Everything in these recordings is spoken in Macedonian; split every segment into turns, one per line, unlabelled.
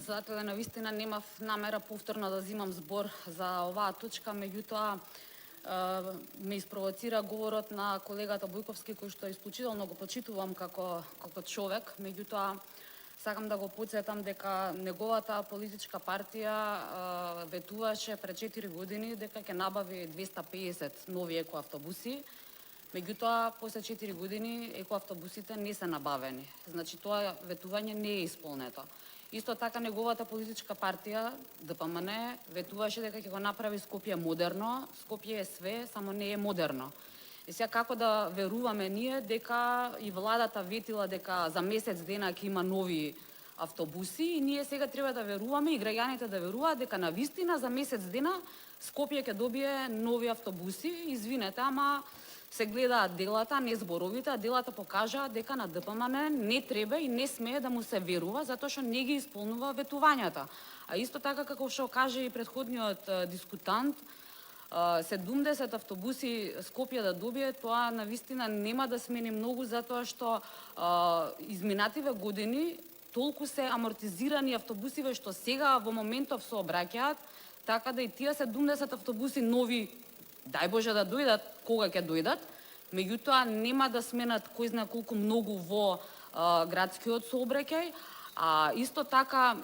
Председателе, навистина немав намера повторно да земам збор за оваа точка, меѓутоа ме испровоцира говорот на колегата Бојковски, кој што исклучително го почитувам како човек, меѓутоа сакам да го потсетам дека неговата политичка партија ветуваше пред 4 години дека ќе набави 250 нови екоавтобуси. Меѓутоа, после 4 години екоавтобусите не се набавени. Значи, тоа ветување не е исполнето. Исто така, неговата политичка партија, ДПМН, ветуваше дека ќе го направи Скопје модерно. Скопје е све, само не е модерно. И сега како да веруваме ние дека и владата ветила дека за месец дена ќе има нови автобуси и ние сега треба да веруваме и граѓаните да веруваат дека навистина за месец дена Скопје ќе добие нови автобуси. Извинете, ама се гледаат делата, не зборовите, а делата покажаат дека на ДПМН не треба и не смее да му се верува, затоа што не ги исполнува ветувањата. А исто така, како што каже и претходниот дискутант, 70 автобуси Скопје да добие, тоа навистина нема да смени многу, затоа што изминативе години толку се амортизирани автобусиве што сега во моментов се обраќаат, така да и тие 70 автобуси нови, дај Боже да дојдат, кога ќе дојдат, меѓутоа нема да сменат кој знае колку многу во градскиот сообраќај. А исто така,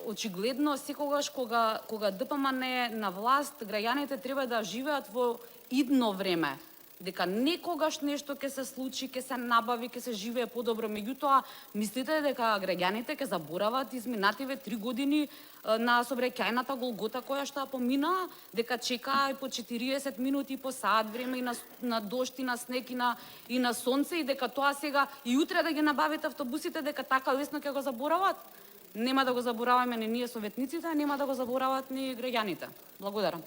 очигледно, секогаш кога ДПМН е на власт, граѓаните треба да живеат во идно време, дека некогаш нешто ќе се случи, ќе се набави, ќе се живее подобро. Меѓутоа, мислите дека граѓаните ќе заборават изминативе 3 години на сообраќајната голгота која што ја помина, дека чекаа и по 40 минути, по саат време и на дожд, и на снег, и на сонце, и дека тоа сега и утре да ги набавите автобусите, дека така лесно ќе го заборават? Нема да го забораваме ни ние советниците, нема да го заборават ни граѓаните. Благодарам.